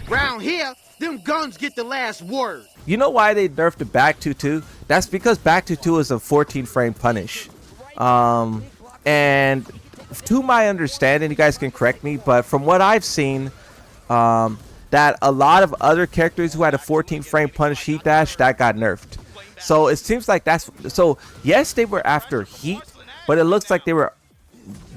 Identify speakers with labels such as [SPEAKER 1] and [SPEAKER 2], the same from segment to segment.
[SPEAKER 1] Round here, them guns get the last word.
[SPEAKER 2] You know why they nerfed the back 2-2? That's because back 2-2 is a 14 frame punish. And to my understanding, you guys can correct me, but from what I've seen, that a lot of other characters who had a 14 frame punish heat dash, that got nerfed. So it seems like that's, so yes, they were after heat, but it looks like they were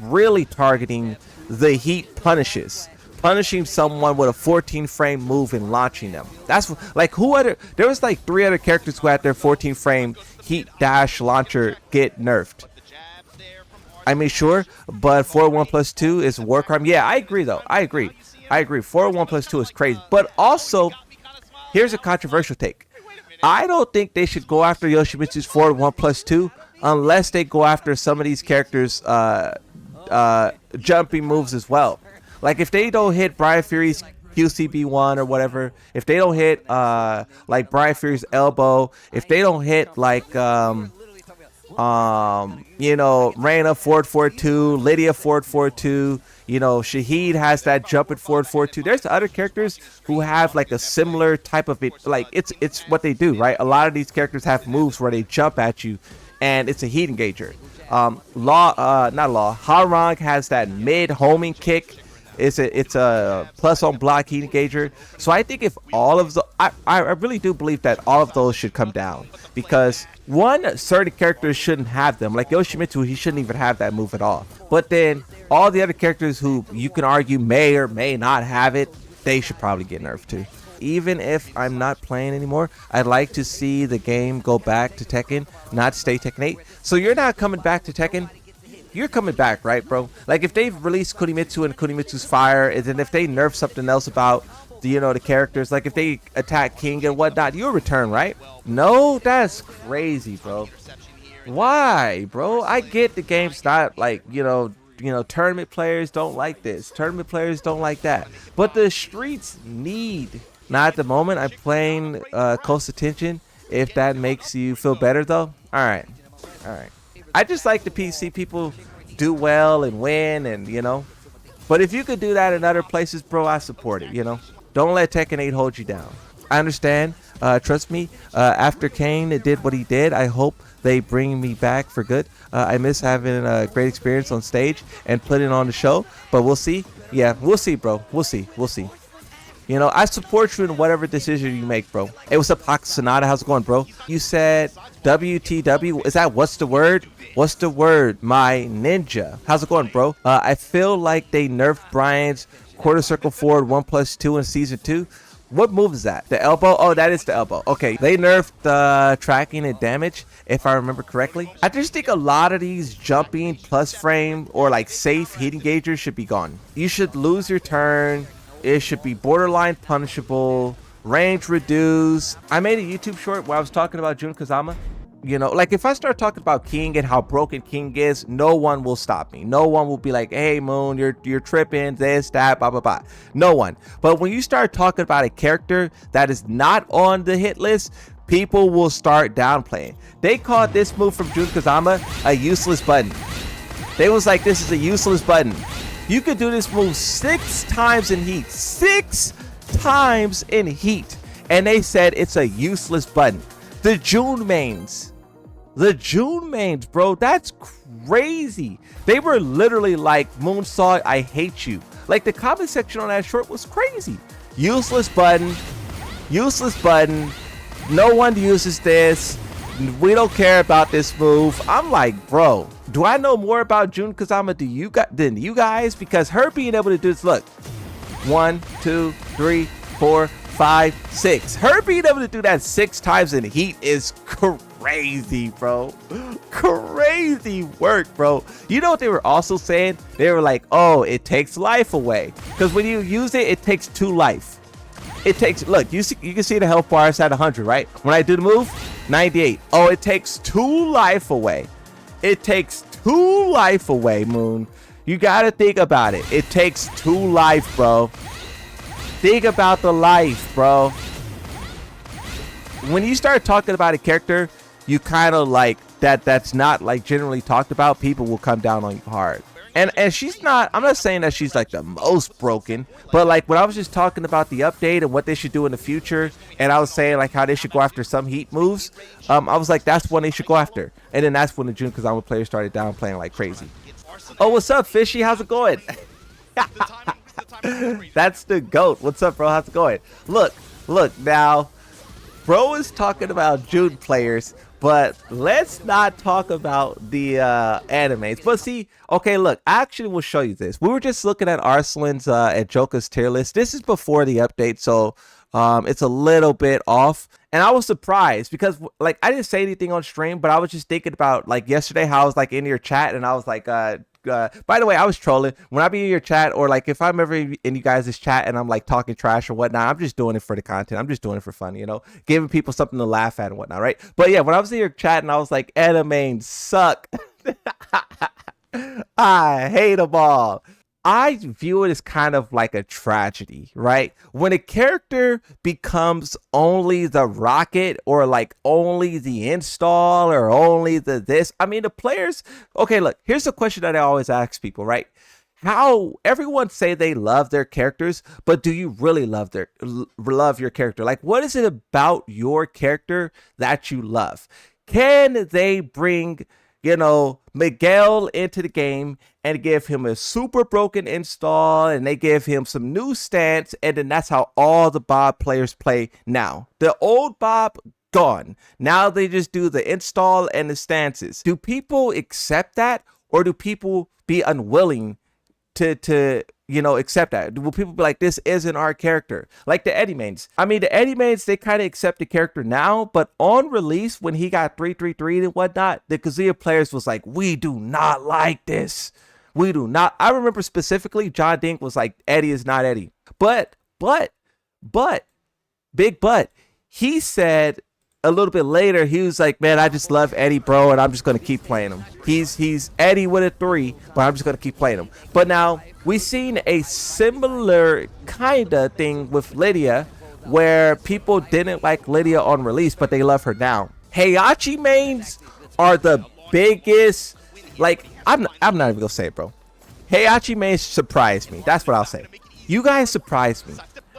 [SPEAKER 2] really targeting the heat punishes. Punishing someone with a 14 frame move and launching them. That's like, who other, there was like 3 other characters who had their 14 frame heat dash launcher get nerfed. I mean, sure, but 4-1+2 is a war crime. Yeah, I agree though. I agree. 4-1+2 is crazy. But also, here's a controversial take. I don't think they should go after Yoshimitsu's 4-1+2 unless they go after some of these characters' jumping moves as well. Like if they don't hit Brian Fury's QCB1 or whatever, if they don't hit like Brian Fury's elbow, if they don't hit like you know, Reina forward 4-2, Lydia forward 4-2, you know, Shahid has that jump at forward 4-2. There's other characters who have like a similar type of it, like it's what they do, right? A lot of these characters have moves where they jump at you and it's a heat engager. Harang has that mid homing kick. It's a plus on block heat engager. So I think if all of the, I really do believe that all of those should come down, because one, certain characters shouldn't have them. Like Yoshimitsu, he shouldn't even have that move at all. But then all the other characters who you can argue may or may not have it, they should probably get nerfed too. Even if I'm not playing anymore, I'd like to see the game go back to Tekken, not stay Tekken 8. So you're not coming back to Tekken? You're coming back, right, bro? Like if they've released Kunimitsu and Kunimitsu's Fire, and then if they nerf something else about the, you know, the characters, like if they attack King and whatnot, you'll return, right? No, that's crazy, bro. Why, bro? I get the game's not like, you know, tournament players don't like this, tournament players don't like that, but the streets need. Not at the moment. I'm playing close attention. If that makes you feel better, though, all right. I just like to see people do well and win, and you know. But if you could do that in other places, bro, I support it. You know, don't let Tekken 8 hold you down. I understand. Trust me. After Kane did what he did, I hope they bring me back for good. I miss having a great experience on stage and putting on the show. But we'll see. Yeah, we'll see, bro. We'll see. You know, I support you in whatever decision you make, bro. Hey, what's up, Hawk Sonata? How's it going, bro? You said WTW. Is that what's the word? What's the word? My ninja. How's it going, bro? I feel like they nerfed Brian's quarter circle forward 1+2 in season 2. What move is that? The elbow? Oh, that is the elbow. Okay, they nerfed tracking and damage, if I remember correctly. I just think a lot of these jumping plus frame or like safe heat engagers should be gone. You should lose your turn. It should be borderline punishable, range reduced. I made a YouTube short where I was talking about Jun Kazama. You know, like if I start talking about King and how broken King is, no one will stop me. No one will be like, hey, Moon, you're tripping, this, that, blah, blah, blah. No one. But when you start talking about a character that is not on the hit list, people will start downplaying. They called this move from Jun Kazama a useless button. They was like, this is a useless button. You could do this move 6 times in heat. 6 times in heat. And they said it's a useless button. The June mains, bro, that's crazy. They were literally like, Moonsaw, I hate you. Like the comment section on that short was crazy. Useless button. No one uses this. We don't care about this move. I'm like, bro, do I know more about Jun Kazama than you guys? Because her being able to do this, look, 1, 2, 3, 4, 5, 6. Her being able to do that 6 times in heat is crazy, bro. Crazy work, bro. You know what they were also saying? They were like, oh, it takes life away. Because when you use it, it takes 2 life. It takes, look, you can see the health bar is at 100, right? When I do the move, 98. Oh, it takes 2 life away. It takes 2 life away, Moon. You gotta think about it. It takes 2 life, bro. Think about the life, bro. When you start talking about a character, you kind of like that's not like generally talked about, people will come down on you hard. And she's not, I'm not saying that she's like the most broken, but like when I was just talking about the update and what they should do in the future, and I was saying like how they should go after some heat moves, I was like, that's one they should go after. And then that's when the Jun Kazama players started downplaying like crazy. Oh, what's up, Fishy? How's it going? That's the GOAT. What's up, bro? How's it going? Look now, bro is talking about June players, but let's not talk about the animes. But see, okay, look, I actually will show you this. We were just looking at Arslan's and Joker's tier list. This is before the update, so it's a little bit off. And I was surprised because like I didn't say anything on stream, but I was just thinking about like yesterday how I was like in your chat and I was like, by the way, I was trolling. When I be in your chat or like if I'm ever in you guys' chat and I'm like talking trash or whatnot, I'm just doing it for the content. I'm just doing it for fun, you know, giving people something to laugh at and whatnot, right? But yeah, when I was in your chat and I was like, anime suck. I hate them all. I view it as kind of like a tragedy, right? When a character becomes only the rocket or like only the install or only the this. I mean, the players. Okay, look, here's a question that I always ask people, right? How everyone say they love their characters, but do you really love your character? Like, what is it about your character that you love? Can they bring, you know, Miguel into the game and give him a super broken install and they give him some new stance, and then that's how all the Bob players play now. The old Bob gone. Now they just do the install and the stances. Do people accept that, or do people be unwilling to you know, accept that? Will people be like, this isn't our character? Like the Eddie Mains. I mean, the Eddie Mains, they kind of accept the character now, but on release, when he got 333 and whatnot, the Kazuya players was like, we do not like this. We do not. I remember specifically, John Dink was like, Eddie is not Eddie. But, big but, he said a little bit later, he was like, man, I just love Eddie, bro, and I'm just going to keep playing him. He's Eddie with a 3, but I'm just going to keep playing him. But now, we've seen a similar kind of thing with Lydia, where people didn't like Lydia on release, but they love her now. Heihachi mains are the biggest, like, I'm not even going to say it, bro. Heihachi mains surprised me. That's what I'll say. You guys surprised me.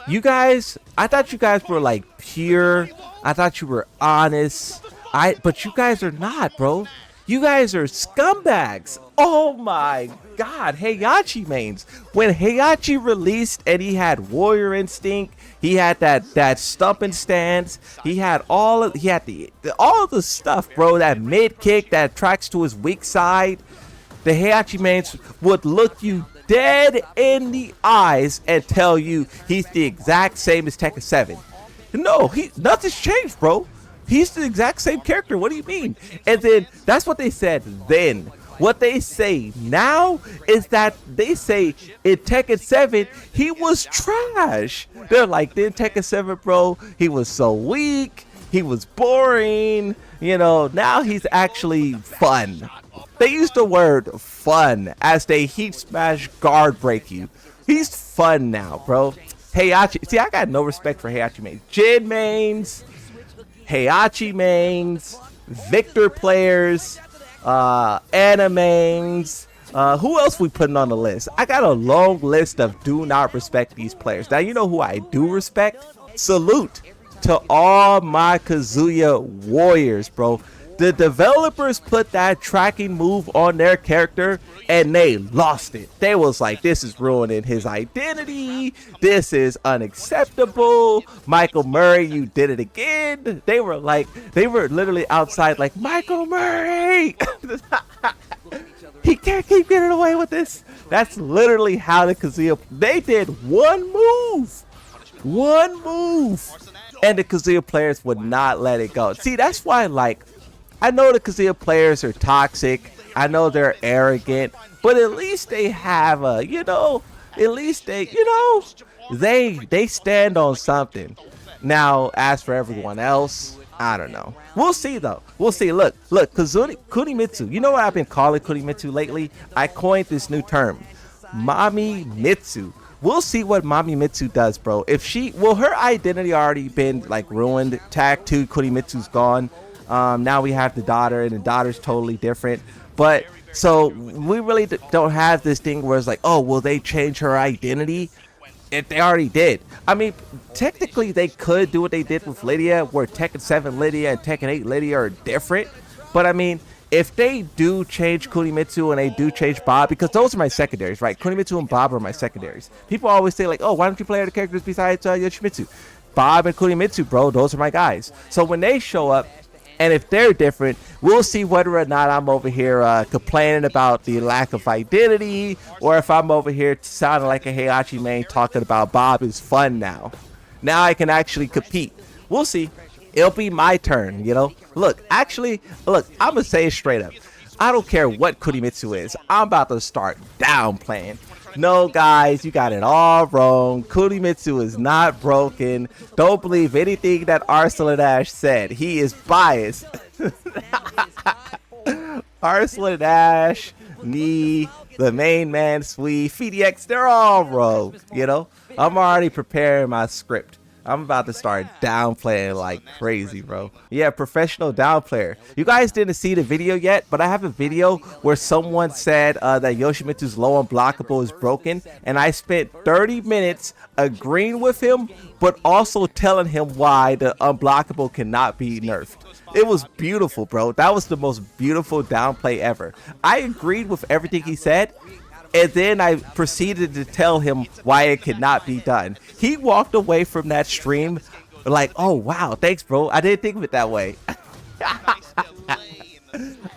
[SPEAKER 2] You guys, I thought you guys were like pure. I thought you were honest. But you guys are not, bro. You guys are scumbags. Oh my God, Heihachi mains. When Heihachi released and he had Warrior Instinct, he had that stumping stance, he had all of the stuff, bro. That mid kick that tracks to his weak side. The Heihachi mains would look you dead in the eyes and tell you he's the exact same as Tekken 7. No, nothing's changed, bro. He's the exact same character. What do you mean? And then that's what they said then. What they say now is that they say in Tekken 7 he was trash. They're like, in Tekken 7, bro, he was so weak, he was boring, you know. Now he's actually fun. They use the word fun as they heat smash guard break you. He's fun now, bro. Heihachi, see, I got no respect for Heihachi mains. Jin mains, Heihachi mains, Victor players, animes. Who else we putting on the list? I got a long list of do not respect these players. Now, you know who I do respect? Salute to all my Kazuya warriors, bro. The developers put that tracking move on their character and they lost it. They was like, this is ruining his identity. This is unacceptable. Michael Murray, you did it again. They were literally outside like, Michael Murray. He can't keep getting away with this. That's literally how the Kazuya, they did one move. And the Kazuya players would not let it go. See, that's why, like, I know the Kazuya players are toxic. I know they're arrogant, but at least they have a, you know, at least they, you know, they stand on something. Now, as for everyone else, I don't know. We'll see, though. We'll see. Look, Kunimitsu. You know what I've been calling Kunimitsu lately? I coined this new term, Mami Mitsu. We'll see what Mami Mitsu does, bro. If she, well, her identity already been like ruined. Tag 2, Kunimitsu's gone. Now we have the daughter, and the daughter's totally different. But So we really don't have this thing where it's like, oh, will they change her identity? If they already did. I mean, technically they could do what they did with Lydia, where Tekken 7 Lydia and Tekken 8 Lydia are different. But I mean, if they do change Kunimitsu and they do change Bob, because those are my secondaries, right? Kunimitsu and Bob are my secondaries. People always say like, oh, why don't you play other characters besides Yoshimitsu? Bob and Kunimitsu, bro, those are my guys. So when they show up, and if they're different, we'll see whether or not I'm over here complaining about the lack of identity, or if I'm over here sounding like a Heihachi main talking about Bob is fun now. Now I can actually compete. We'll see. It'll be my turn, you know? Look, actually, look, I'm going to say it straight up. I don't care what Kunimitsu is. I'm about to start downplaying. No, guys, you got it all wrong. Kunimitsu is not broken. Don't believe anything that Arslan Ash said. He is biased. Arslan Ash, me, the main man, Sweet, FDX, they're all rogue, you know? I'm already preparing my script. I'm about to start downplaying like crazy, bro. Yeah, professional downplayer. You guys didn't see the video yet, but I have a video where someone said that Yoshimitsu's low unblockable is broken, and I spent 30 minutes agreeing with him, but also telling him why the unblockable cannot be nerfed. It was beautiful, bro. That was the most beautiful downplay ever. I agreed with everything he said, and then I proceeded to tell him why it could not be done. He walked away from that stream like, oh, wow, thanks, bro. I didn't think of it that way.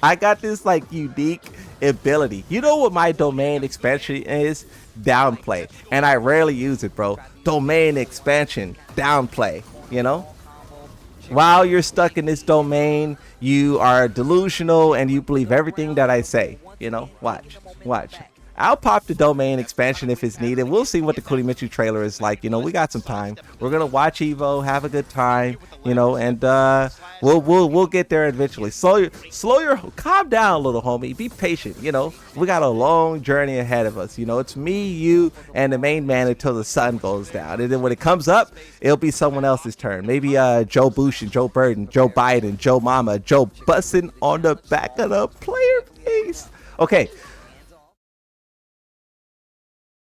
[SPEAKER 2] I got this like unique ability. You know what my domain expansion is? Downplay. And I rarely use it, bro. Domain expansion, downplay, you know? While you're stuck in this domain, you are delusional and you believe everything that I say. You know, watch. I'll pop the domain expansion if it's needed. We'll see what the Kunimitsu trailer is like. You know, we got some time. We're gonna watch Evo, have a good time. You know, and we'll get there eventually. Calm down, little homie. Be patient. You know, we got a long journey ahead of us. You know, it's me, you, and the main man until the sun goes down. And then when it comes up, it'll be someone else's turn. Maybe Joe Bushin, Joe Burden, Joe Biden, Joe Mama, Joe Bussin on the back of the player base. Okay,